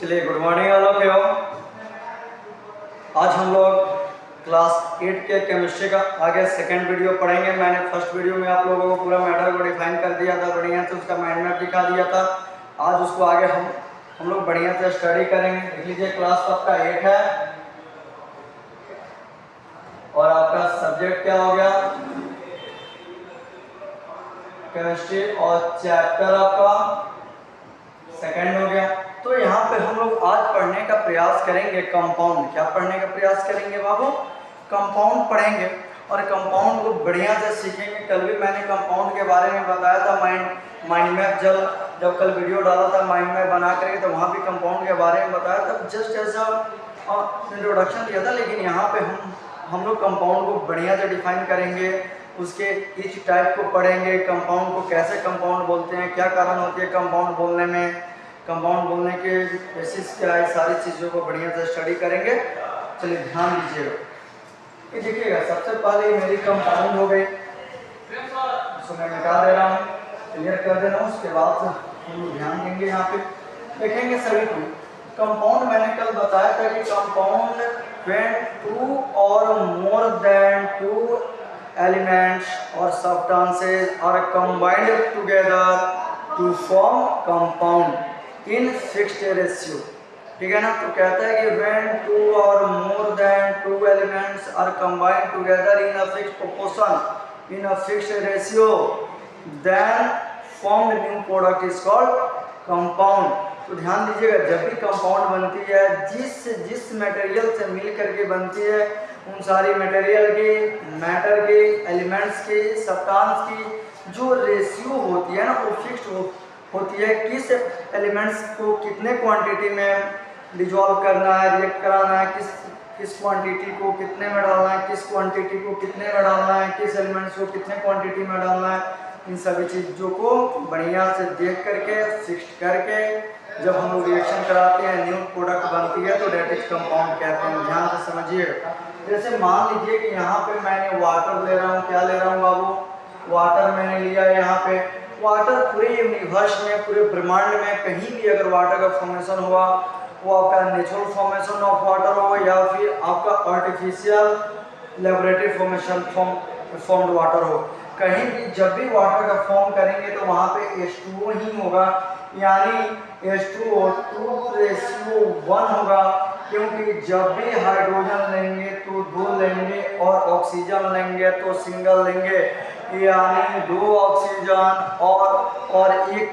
चलिए, good morning all of you. आज हम लोग क्लास 8 के केमिस्ट्री का आगे सेकंड वीडियो पढ़ेंगे। मैंने फर्स्ट वीडियो में आप लोगों को पूरा मैटर को डिफाइन कर दिया था, बढ़िया से उसका माइंड मैप दिखा दिया था। आज उसको आगे हम लोग बढ़िया से स्टडी करेंगे। देख लीजिए, क्लास आपका 8 है और आपका सब्जेक्ट क्या हो गया, केमिस्ट्री, और चैप्टर आपका सेकंड हो गया। तो यहाँ पे हम लोग आज पढ़ने का प्रयास करेंगे कंपाउंड। क्या पढ़ने का प्रयास करेंगे बाबू? कंपाउंड पढ़ेंगे और कंपाउंड को बढ़िया से सीखेंगे। कल भी मैंने कंपाउंड के बारे में बताया था, माइंड मैप जब कल वीडियो डाला था माइंड मैप बना करके, तो वहाँ भी कंपाउंड के बारे में बताया था, जस्ट ऐसा इंट्रोडक्शन दिया था। लेकिन यहाँ पे हम लोग कंपाउंड को बढ़िया से डिफाइन करेंगे, उसके ईच टाइप को पढ़ेंगे, कंपाउंड को कैसे कंपाउंड बोलते हैं, क्या कारण होती है कंपाउंड बोलने में, कंपाउंड बोलने के बेसिस क्या है, सारी चीज़ों को बढ़िया से स्टडी करेंगे। चलिए ध्यान दीजिएगा, ये देखिएगा। सबसे पहले मेरी कंपाउंड हो गई, इसको मैं मिटा दे रहा हूँ, क्लियर कर दे रहा हूँ। उसके बाद हम ध्यान देंगे, यहाँ पे देखेंगे सभी को। कंपाउंड मैंने कल बताया था कि कंपाउंड व्हेन टू और more than two elements or substances are combined together to form compound in fixed ratio। ठीक है ना? तो कहता है कि when two or more than two elements are combined together in a fixed proportion in a fixed ratio, then formed new product is called compound। तो ध्यान दीजिएगा, जब भी कंपाउंड बनती है, जिस मटेरियल से मिल करके बनती है, उन सारी मटेरियल की, मैटर की, एलिमेंट्स की, सब्सटेंस की जो रेशियो होती है ना, वो फिक्स्ड होती है। किस एलिमेंट्स को कितने क्वांटिटी में डिजॉल्व करना है, रिएक्ट कराना है, किस क्वांटिटी को कितने में डालना है, किस क्वांटिटी को कितने में डालना है, किस एलिमेंट्स को कितने क्वांटिटी में डालना है, इन सभी चीज़ों को बढ़िया से देख करके, फिक्स करके जब हम लोग रिएक्शन कराते हैं, न्यू प्रोडक्ट बनती है, तो डेट इज कंपाउंड कहते हैं। ध्यान से समझिएगा। जैसे मान लीजिए कि यहाँ पे मैंने वाटर ले रहा हूँ। क्या ले रहा हूँ बाबू? वाटर मैंने लिया है। यहाँ पे वाटर पूरे यूनिवर्स में, पूरे ब्रह्मांड में कहीं भी अगर वाटर का फॉर्मेशन हुआ, वो आपका नेचुरल फॉर्मेशन ऑफ वाटर हो या फिर आपका आर्टिफिशियल लेबोरेटरी फॉर्म्ड वाटर हो, कहीं भी जब भी वाटर का फॉर्म करेंगे तो वहाँ पे H2O ही होगा, यानी H2O2:1 होगा। क्योंकि जब भी हाइड्रोजन लेंगे तो 2 लेंगे और ऑक्सीजन लेंगे तो सिंगल लेंगे, यानी 2 ऑक्सीजन और एक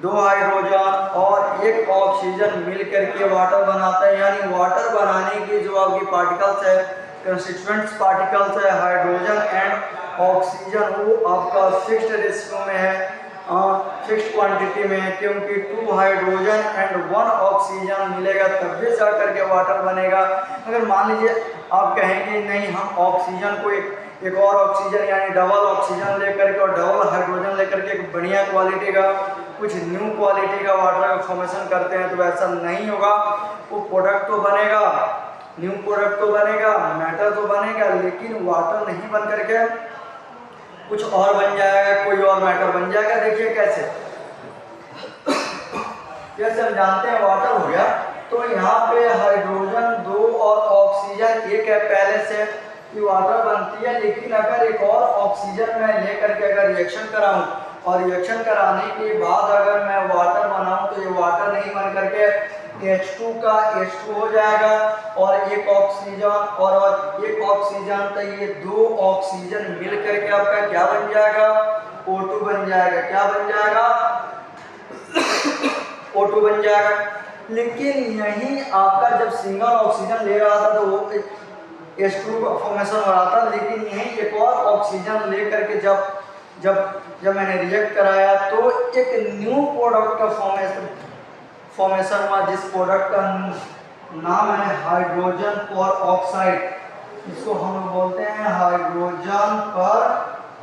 2 हाइड्रोजन और 1 ऑक्सीजन मिल करके वाटर बनाता है। यानी वाटर बनाने की जो आपकी पार्टिकल्स है, कंस्टिट्यूएंट्स पार्टिकल्स है, हाइड्रोजन एंड ऑक्सीजन, वो आपका फिक्स्ड रेशियो में है, फिक्स्ड क्वांटिटी में है। क्योंकि 2 हाइड्रोजन एंड 1 ऑक्सीजन मिलेगा तब भी जा करके वाटर बनेगा। अगर मान लीजिए आप कहेंगे नहीं, हम ऑक्सीजन को एक और ऑक्सीजन यानी डबल ऑक्सीजन लेकर के और डबल हाइड्रोजन लेकर के एक बढ़िया क्वालिटी का, कुछ न्यू क्वालिटी का वाटर का फॉर्मेशन करते हैं, तो ऐसा नहीं होगा। वो प्रोडक्ट तो बनेगा, न्यू प्रोडक्ट तो बनेगा, मैटर तो बनेगा, लेकिन वाटर नहीं बन करके कुछ और बन जाएगा, कोई और मैटर बन जाएगा। देखिए कैसे, जैसे हम जानते हैं वाटर हो गया, तो यहाँ पे हाइड्रोजन 2 और ऑक्सीजन 1 है पहले से, कि वाटर बनती है। लेकिन अगर एक और ऑक्सीजन मैं लेकर के अगर रिएक्शन कराऊं और रिएक्शन कराने के बाद अगर मैं वाटर बनाऊं, तो ये वाटर नहीं बन करके H2 का H2 हो जाएगा और 1 ऑक्सीजन और 1 ऑक्सीजन, तो ये 2 ऑक्सीजन मिल करके आपका क्या बन जाएगा? O2 बन जाएगा। क्या बन जाएगा? O2 बन जाएगा। लेकिन यही आपका जब सिंगल ऑक्सीजन ले रहा था तो वो H2 का फॉर्मेशन हो रहा था, लेकिन यही एक और ऑक्सीजन ले करके जब मैंने रिएक्ट कराया तो एक न्यू प्रोडक्ट का फॉर्मेशन हुआ, जिस प्रोडक्ट का नाम है हाइड्रोजन पर ऑक्साइड। इसको हम लोग बोलते हैं हाइड्रोजन पर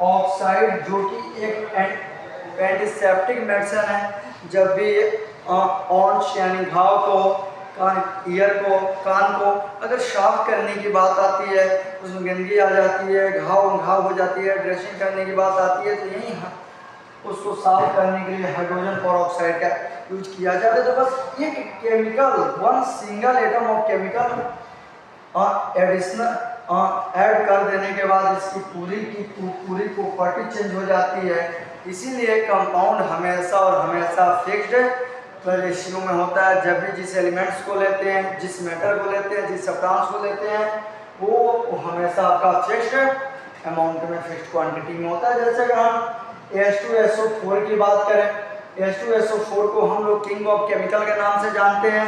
ऑक्साइड, जो कि एक एंटीसेप्टिक मेडिसिन है। जब भी ऑन्च यानी घाव को, ईयर को, कान को अगर साफ करने की बात आती है, उसमें गंदगी आ जाती है, घाव हो जाती है, ड्रेसिंग करने की बात आती है, तो यही उसको साफ करने के लिए हाइड्रोजन पेरोक्साइड का यूज किया जाता है। तो बस एक chemical, one single atom of chemical additional add कर देने के बाद इसकी पूरी प्रॉपर्टी चेंज हो जाती है। इसीलिए कंपाउंड हमेशा और हमेशा फिक्स्ड रेशियो में होता है। जब भी जिस एलिमेंट्स को लेते हैं, जिस मेटर को लेते हैं, जिस सब्सटेंस को लेते हैं, वो हमेशा आपका फिक्स्ड अमाउंट में, फिक्स्ड क्वांटिटी में होता है। जैसे अगर हम H2SO4 की बात करें, H2SO4 को हम लोग किंग ऑफ केमिकल के नाम से जानते हैं,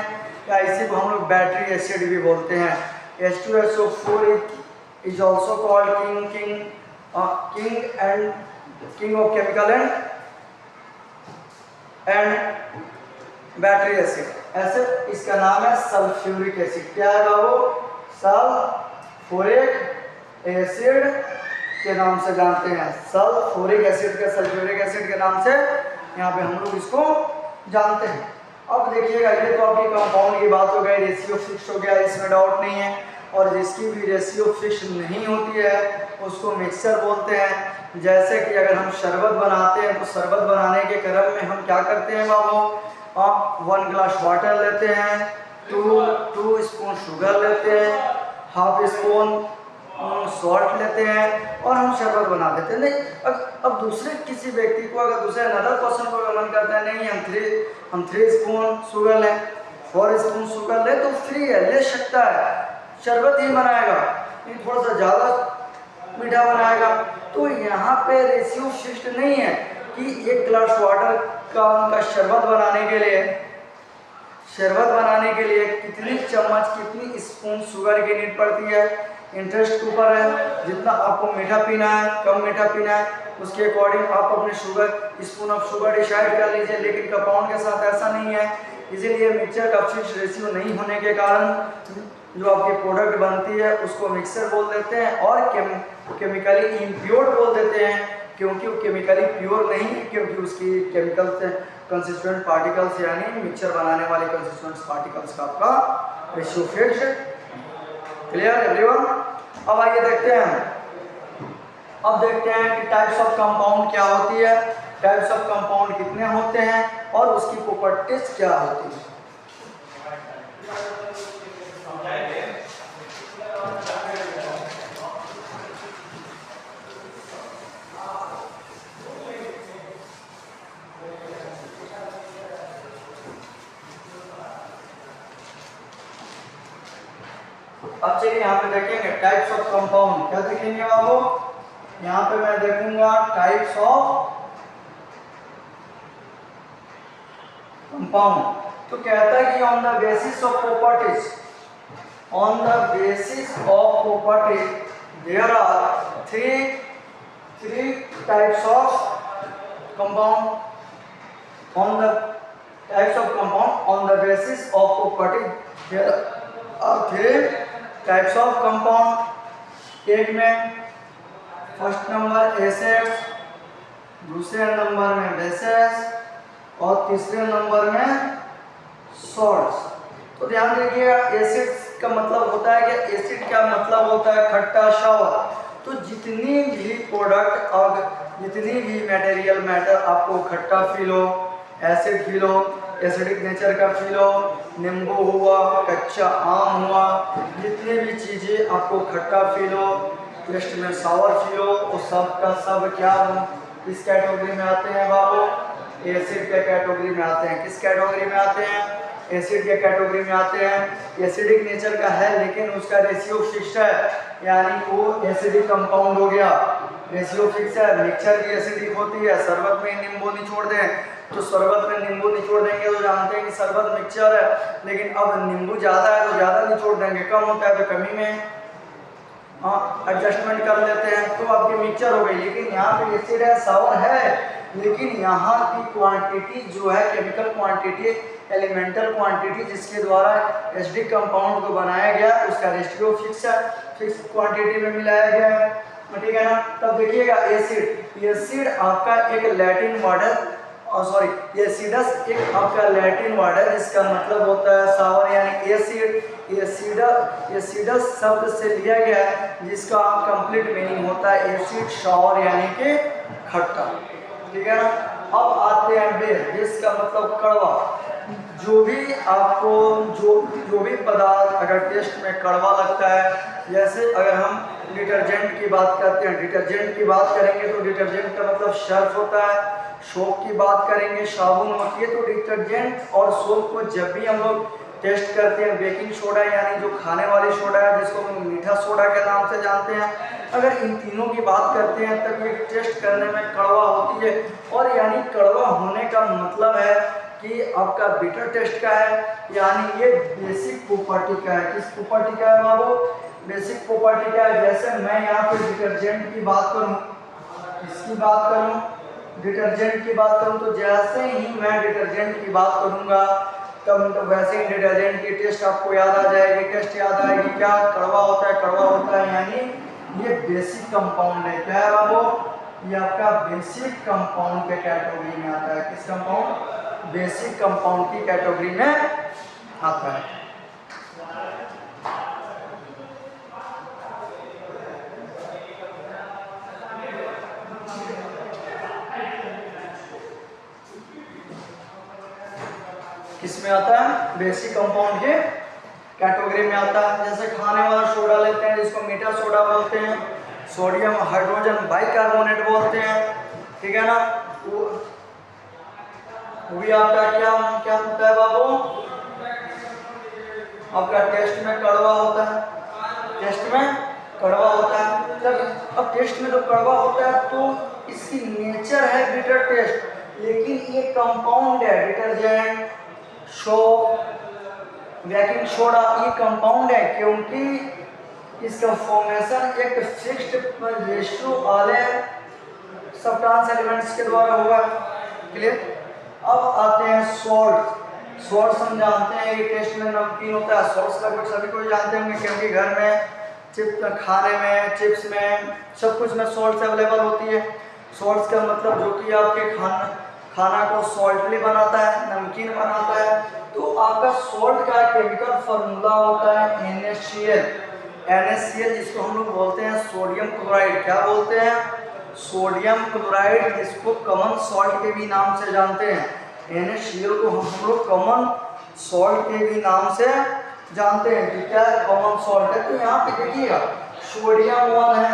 या इसी को हम लोग बैटरी एसिड भी बोलते हैं। H2SO4 is also called king of chemical and battery acid. ऐसे इसका नाम है सल्फ्यूरिक एसिड। क्या है बाबू? सल्फ्यूरिक एसिड के नाम से जानते हैं। सल्फ्यूरिक एसिड के, सल्फ्यूरिक एसिड के नाम से यहाँ पे हम लोग इसको जानते हैं। अब देखिएगा, ये तो आपकी कंपाउंड की बात हो गई, रेशियो फिक्स हो गया, इसमें डाउट नहीं है। और जिसकी भी रेशियो फिक्स नहीं होती है उसको मिक्सचर बोलते हैं। जैसे कि अगर हम शरबत बनाते हैं तो शरबत बनाने के क्रम में हम क्या करते हैं बाबू? 1 ग्लास वाटर लेते हैं, 2 स्पून शुगर लेते हैं, हाफ स्पून सॉल्ट लेते हैं और हम शरबत बना देते हैं। नहीं, अब दूसरे किसी व्यक्ति को, अगर दूसरे अनदर पर्सन को अगर मन करता है नहीं हम 3 स्पून शुगर लें, 4 स्पून शुगर लें, तो फ्री है, ले सकता है, शरबत ही बनाएगा, ये थोड़ा सा ज़्यादा मीठा बनाएगा। तो यहाँ पे रेशियो फिक्स्ड नहीं है कि 1 ग्लास वाटर का उनका शरबत बनाने के लिए कितनी चम्मच, कितनी स्पून शुगर की नीड पड़ती है। इंटरेस्ट के ऊपर है, जितना आपको मीठा पीना है, कम मीठा पीना है, उसके अकॉर्डिंग आप अपने स्पून ऑफ शुगर डिसाइड कर लीजिए। लेकिन कंपाउंड के साथ ऐसा नहीं है। इसीलिए मिक्सचर का फिक्स रेशियो नहीं होने के कारण जो आपकी प्रोडक्ट बनती है उसको मिक्सचर बोल देते हैं, और केमिकली इम्प्योर बोल देते हैं, क्योंकि वो केमिकली प्योर नहीं है, क्योंकि उसकी केमिकल से कंसिस्टेंट पार्टिकल्स, यानी मिक्सचर बनाने वाले कंसिस्टेंट पार्टिकल्स का आपका रेशियो फिक्स। Clear everyone? अब आइए देखते हैं, अब देखते हैं कि टाइप्स ऑफ कंपाउंड क्या होती है, टाइप्स ऑफ कंपाउंड कितने होते हैं और उसकी प्रॉपर्टीज क्या होती है। अब चलिए यहाँ पे देखेंगे टाइप्स ऑफ कंपाउंड। क्या देखेंगे बाबू? यहाँ पे मैं देखूंगा टाइप्स ऑफ कंपाउंड। तो कहता है कि on the basis of properties, there are three types of compound. On the types of compound on the basis of properties there are 3 types of compound. एक में फर्स्ट नंबर एसिड्स, दूसरे number में bases और तीसरे number में salts. तो ध्यान रखिएगा, एसिड्स का मतलब होता है कि एसिड का मतलब होता है खट्टा, शावर। तो जितनी भी प्रोडक्ट और जितनी भी मटेरियल मैटर आपको खट्टा फील हो, एसिड फील हो, एसिडिक नेचर का फील हो, नींबू हुआ, कच्चा आम हुआ, जितनी भी चीज़ें आपको खट्टा फील हो, टेस्ट में सावर फील हो, वो सब का सब क्या किस कैटेगरी में आते हैं बाबू? एसिड के कैटेगरी में आते हैं। किस कैटेगरी में आते हैं? एसिड के कैटेगरी में आते हैं। एसिडिक नेचर का है लेकिन उसका रेशियो फिक्स है, यानी वो एसिडिक कंपाउंड हो गया, रेशियो फिक्स है। मिक्सचर की एसिडिक होती है, शरबत में नींबू निचोड़ दें तो शरबत में नींबू निचोड़ देंगे तो जानते हैं कि शरबत मिक्सचर है, लेकिन अब नींबू ज़्यादा है तो ज़्यादा निचोड़ देंगे, कम होता है तो कमी में एडजस्टमेंट कर लेते हैं, तो आपकी मिक्सचर हो गई। लेकिन यहाँ पे एसिड है, सावर है, लेकिन यहाँ की क्वांटिटी जो है, केमिकल क्वांटिटी, एलिमेंटल क्वांटिटी जिसके द्वारा एसिडिक कंपाउंड को बनाया गया, उसका रेशियो फिक्स है, फिक्स क्वांटिटी में मिलाया गया है, ठीक है ना। तब देखिएगा एसिड आपका एक लैटिन वर्ड है, सॉरी एसिडस एक आपका लैटिन वर्ड है जिसका मतलब होता है सावर यानी एसिड। एसिडस शब्द से लिया गया है जिसका कंप्लीट मीनिंग होता है एसिड, सावर यानी कि खट्टा। ठीक है ना। अब आते हैं बेस। बेस का मतलब कड़वा। जो भी आपको जो भी पदार्थ अगर टेस्ट में कड़वा लगता है, जैसे अगर हम डिटर्जेंट की बात करते हैं, डिटर्जेंट की बात करेंगे तो डिटर्जेंट का मतलब सर्फ होता है। सोप की बात करेंगे साबुन होती है। तो डिटर्जेंट और सोप को जब भी हम लोग टेस्ट करते हैं, बेकिंग सोडा यानी जो खाने वाली सोडा है जिसको हम मीठा सोडा के नाम से जानते हैं, अगर इन तीनों की बात करते हैं तब ये टेस्ट करने में कड़वा होती है। और यानी कड़वा होने का मतलब है कि आपका बिटर टेस्ट का है, यानी ये बेसिक प्रॉपर्टी का है। किस प्रॉपर्टी का है बाबू? बेसिक प्रॉपर्टी का है। जैसे मैं यहाँ पे डिटर्जेंट की बात करूँ, किसकी बात करूँ? डिटर्जेंट की बात करूँ, तो जैसे ही मैं डिटर्जेंट की बात करूँगा तब वैसे ही डिटर्जेंट की टेस्ट आपको याद आ जाएगी। टेस्ट याद आएगी, क्या कड़वा होता है, कड़वा होता है, यानी ये बेसिक कंपाउंड है। क्या है बाबू? ये आपका बेसिक कंपाउंड के कैटेगरी में आता है। किस कंपाउंड? बेसिक कंपाउंड की कैटेगरी में आता है। किसमें आता है? बेसिक कंपाउंड के कैटेगरी में आता है। जैसे खाने वाला सोडा लेते हैं जिसको मीठा सोडा बोलते हैं, सोडियम हाइड्रोजन बाइकार्बोनेट बोलते हैं, ठीक है ना। वो भी आपका क्या क्या होता है बाबू? आपका टेस्ट में कड़वा होता है। टेस्ट में कड़वा होता है। जब अब टेस्ट में तो कड़वा होता है तो इसकी नेचर है बिटर टेस्ट, लेकिन ये कंपाउंड है। डिटर्जेंट, सोप, बेकिंग सोडा ये कंपाउंड है क्योंकि इसका फॉर्मेशन एक फिक्स्ड रेशियो वाले सब्सटेंस एलिमेंट्स के द्वारा हुआ। क्लियर? अब आते हैं सॉल्ट। सॉल्ट हम जानते हैं कि टेस्ट में नमकीन होता है। सॉल्ट लगभग सभी को जानते होंगे क्योंकि घर में चिप्स खाने में, चिप्स में, सब कुछ में सॉल्ट अवेलेबल होती है। सॉल्ट का मतलब जो कि आपके खाना को सॉल्टली बनाता है, नमकीन बनाता है। तो आपका सॉल्ट का केमिकल फार्मूला होता है NaCl। NaCl जिसको हम लोग बोलते हैं सोडियम क्लोराइड। क्या बोलते हैं? सोडियम क्लोराइड, जिसको कॉमन सॉल्ट के भी नाम से जानते हैं। NaCl को हम लोग कॉमन सॉल्ट के भी नाम से जानते हैं कि क्या कॉमन सॉल्ट है। तो यहाँ पे देखिएगा सोडियम 1 है,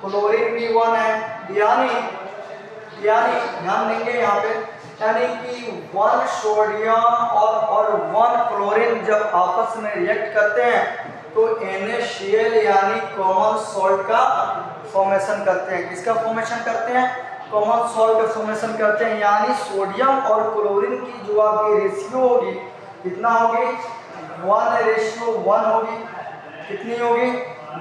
क्लोरीन भी 1 है, यानी ध्यान देंगे यहाँ पे, यानी कि 1 सोडियम और 1 क्लोरीन जब आपस में रिएक्ट करते हैं तो NaCl यानी कॉमन सॉल्ट का फॉर्मेशन करते हैं। किसका फॉर्मेशन करते हैं? कॉमन सॉल्ट का फॉर्मेशन करते हैं। यानी सोडियम और क्लोरीन की जो आपकी रेशियो होगी, कितना होगी? 1:1 होगी। कितनी होगी?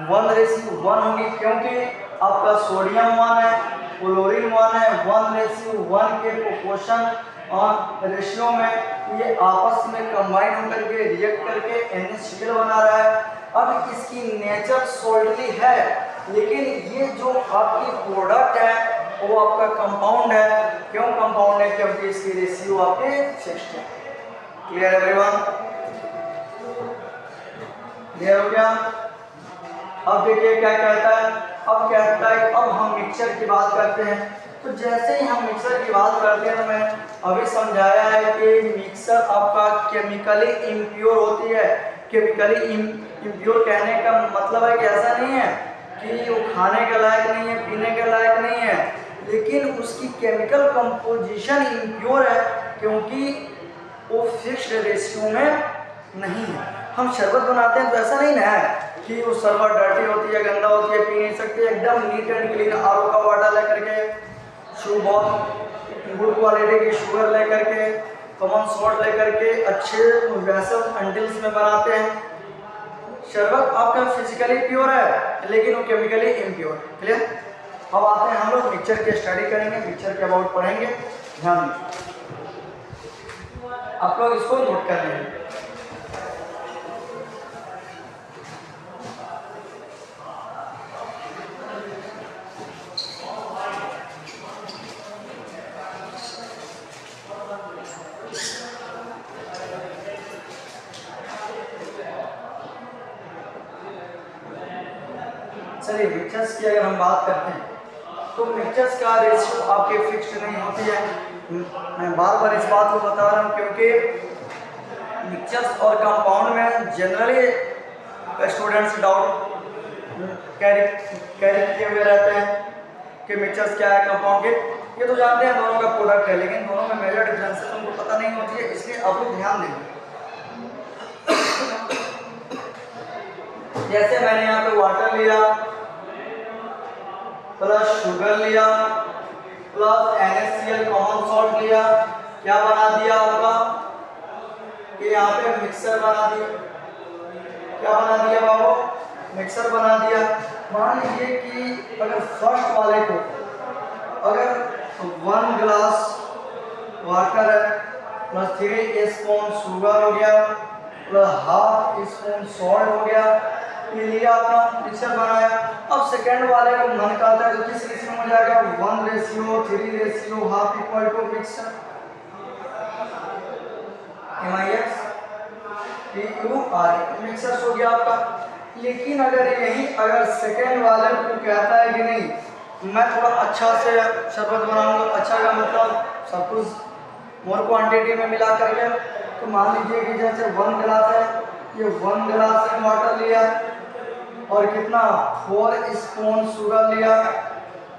1:1 होगी, क्योंकि आपका सोडियम 1 है, क्लोरीन 1 है। 1:1 के प्रोपोर्शन और रेशियो में ये आपस में कंबाइन होकर के रिएक्ट करके NaCl बना रहा है। अब इसकी नेचर सॉल्टली है, लेकिन ये जो आपकी प्रोडक्ट है वो आपका कंपाउंड है। क्यों कंपाउंड है? क्योंकि इसकी रेशियो आपके फिक्स्ड है। Clear everyone? क्लियर हो गया? अब देखिए क्या कहता है। अब कहता है अब हम मिक्सचर की बात करते हैं। तो जैसे ही हम मिक्सर की बात करते हैं, मैं अभी समझाया है कि मिक्सर आपका केमिकली इम्प्योर होती है। केमिकली इम्प्योर कहने का मतलब है कि ऐसा नहीं है कि वो खाने के लायक नहीं है, पीने के लायक नहीं है, लेकिन उसकी केमिकल कंपोजिशन इम्प्योर है क्योंकि वो फिक्स्ड रेशियो में नहीं है। हम शरबत बनाते हैं तो ऐसा नहीं ना है कि वो शरबत डर्टी होती है, गंदा होती है, पी नहीं सकते। एकदम नीट एंड क्लीन RO का वाटर लेकर के, बहुत गुड क्वालिटी की शुगर लेकर के, कॉमन सॉल्ट लेकर के अच्छे वैसल अंटिल्स में बनाते हैं। शरबत आपका फिजिकली प्योर है लेकिन वो केमिकली इम्प्योर। क्लियर? अब आते हैं हम लोग मिक्सचर की स्टडी करेंगे, मिक्सचर के अबाउट पढ़ेंगे। ध्यान दीजिए, आप लोग इसको नोट कर लेंगे। चलिए मिक्सचर्स की अगर हम बात करते हैं तो मिक्सचर्स का रेशियो आपके फिक्स्ड नहीं होती है। मैं बार बार इस बात को बता रहा हूँ क्योंकि मिक्सचर्स और कंपाउंड में जनरली स्टूडेंट्स डाउट कैरी किए हुए रहते हैं कि मिक्सचर्स क्या है, कंपाउंड के, ये तो जानते हैं दोनों का प्रोडक्ट है, लेकिन दोनों में मेजर डिफरेंसेस उनको पता नहीं होती है, इसलिए आप लोग ध्यान देंगे। जैसे मैंने यहाँ पे वाटर लिया प्लस शुगर लिया प्लस NaCl कॉमन सॉल्ट लिया, क्या बना दिया आपका कि यहाँ पे मिक्सर बना दिया। क्या बना दिया बाबू? मिक्सर बना दिया। मान लीजिए कि अगर फर्स्ट वाले को अगर 1 ग्लास वाटर है प्लस 3 स्पून शुगर हो गया प्लस ½ स्पून सॉल्ट हो गया, ये लिया अपना मिक्सर बनाया। अब सेकंड वाले को मन करता है तो किस रेशियो में जाएगा? 1:3 ½ equal to mixer MIX mixer हो गया आपका। लेकिन अगर सेकंड वाले को कहता है कि नहीं मैं थोड़ा अच्छा से शरबत बनाऊंगा, अच्छा का मतलब सब कुछ मोर क्वांटिटी में मिला करके, तो मान लीजिए कि जैसे 1 गिलास है, ये 1 गिलास वाटर लिया और कितना 4 स्पून शुगर लिया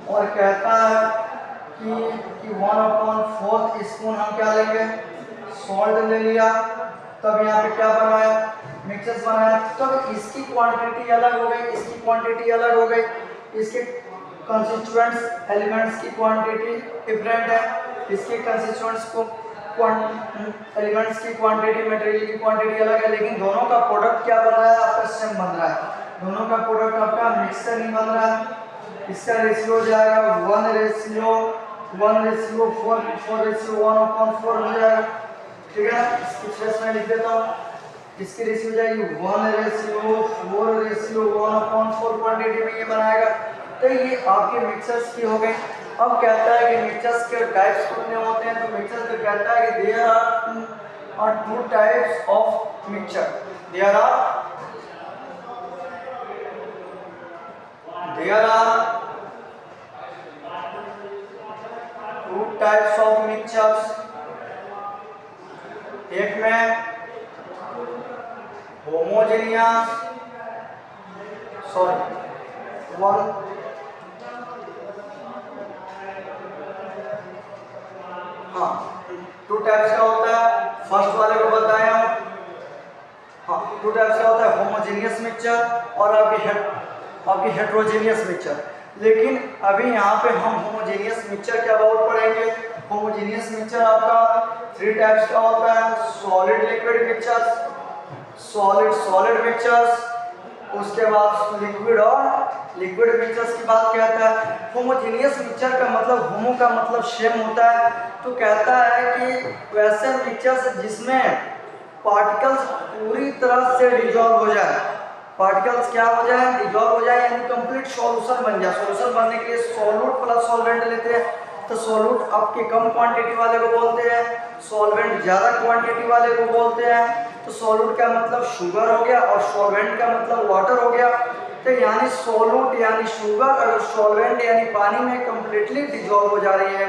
और कहता है कि 1/4 स्पून हम क्या लेंगे? सॉल्ट ले लिया। तब यहाँ पे क्या बनाया? मिक्सचर्स बनाया। तब इसकी क्वांटिटी अलग हो गई, इसकी क्वांटिटी अलग हो गई, इसके कंस्टिट्यूएंट्स एलिमेंट्स की क्वांटिटी डिफरेंट है, इसके कंस्टिट्यूएंट्स को एलिमेंट्स की क्वांटिटी मटेरियल की क्वांटिटी अलग है, लेकिन दोनों का प्रोडक्ट क्या बन रहा है? आपका सेम बन रहा है। दोनों का प्रोडक्ट आपका मिक्सचर नहीं बन रहा है। इसका रेशियो हो जाएगा 1:4 हो जाएगा, ठीक है। इसकी फ्रेश में लिख देता हूँ, इसकी रेशियो हो जाएगी 1:4 क्वांटिटी में ये बनाएगा। तो ये आपके मिक्सचर्स की हो गई। अब कहता है कि मिक्सचर्स के टाइप्स कितने होते हैं, तो मिक्सचर्स का कहता है कि there are 2 types of mixture. There are 2 types of mixtures. एक में होमोजेनियस टू टाइप्स का होता है। फर्स्ट वाले को बताया हूं। 2 टाइप्स का होता है, होमोजेनियस मिक्सचर और आपकी हेट्रोजेनियस मिक्सचर। लेकिन अभी यहाँ पे हम होमोजेनियस मिक्सचर के अबाउट पढ़ेंगे। होमोजेनियस मिक्सचर आपका 3 टाइप्स का होता है, solid liquid mixtures, solid mixtures, उसके बाद लिक्विड और लिक्विड मिक्सचर्स की बात कहता है। होमोजेनियस मिक्सचर का मतलब होमो का मतलब सेम होता है, तो कहता है कि वैसे मिक्सचर्स जिसमें पार्टिकल्स पूरी तरह से डिसॉल्व हो जाए, पार्टिकल्स क्या हो जाए? डिसॉल्व हो जाए, यानी कंप्लीट सॉल्यूशन बन जाए। सॉल्यूशन बनने के लिए सॉल्यूट प्लस सॉल्वेंट लेते हैं, तो सॉल्यूट आपके कम क्वांटिटी वाले को बोलते हैं, सॉल्वेंट ज़्यादा क्वांटिटी वाले को बोलते हैं। तो सॉल्यूट का मतलब शुगर हो गया और सॉल्वेंट का मतलब वाटर हो गया। तो यानी सॉल्यूट यानी शुगर और सॉल्वेंट यानी पानी में कंप्लीटली डिसॉल्व हो जा रही है,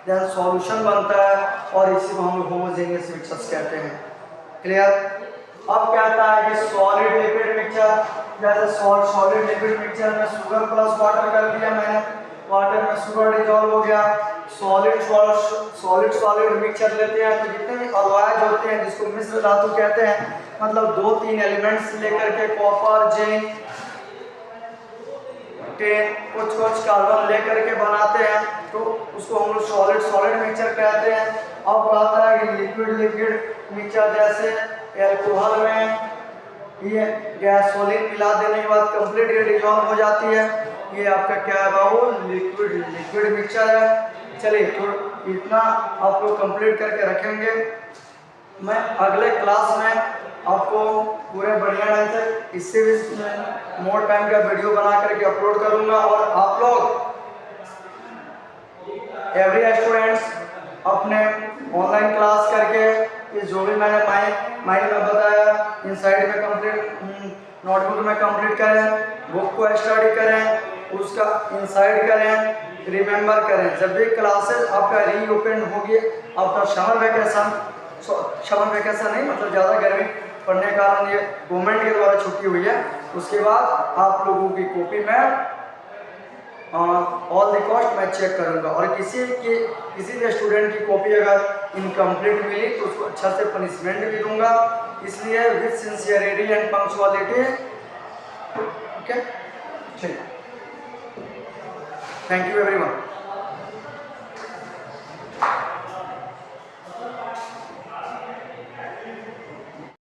देन सॉल्यूशन बनता है और इसी को हम होमोजेनियस मिक्सचर्स कहते हैं। क्लियर? अब कहता है कि सॉलिड लिक्विड मिक्सचर, जैसे सॉलिड लिक्विड मिक्सचर में शुगर प्लस वाटर कर दिया मैंने, वाटर में शुगर डिसॉल्व हो गया। सॉलिड मिक्सचर लेते हैं तो जितने भी अलॉयज होते हैं जिसको मिश्र धातु कहते हैं, मतलब 2-3 एलिमेंट्स लेकर के कॉपर, जिंक, टेन, कुछ कार्बन लेकर के बनाते हैं, तो उसको हम लोग सॉलिड मिक्सचर कहते हैं। अब कहता है कि लिक्विड मिक्सचर, जैसे एल्कोहल में ये गैसोलीन मिला देने के बाद कंप्लीट ये डिसॉल्व हो जाती है, ये आपका क्या है बाबू? लिक्विड मिक्सचर है। चलिए तो इतना आप लोग कंप्लीट करके रखेंगे। मैं अगले क्लास में आपको पूरे बढ़िया ढंग से इससे भी मोर टाइम का वीडियो बना करके अपलोड करूंगा, और आप लोग एवरी स्टूडेंट्स अपने ऑनलाइन क्लास करके ये जो भी मैंने माइंड में बताया इनसाइड में कंप्लीट नोटबुक में कंप्लीट करें, बुक को स्टडी करें, उसका इंसाइड करें, रिमेंबर करें, जब भी क्लासेस आपका रीओपन होगी, आपका समर वैकेशन नहीं, मतलब ज़्यादा गर्मी पड़ने के कारण ये गवर्नमेंट के द्वारा छुट्टी हुई है, उसके बाद आप लोगों की कॉपी में ऑल द कॉस्ट मैं चेक करूंगा, और किसी भी स्टूडेंट की कॉपी अगर इनकम्प्लीट मिली तो उसको अच्छा से पनिशमेंट भी दूंगा। इसलिए with sincerity and punctuality, okay, ठीक, थैंक यू एवरीवन।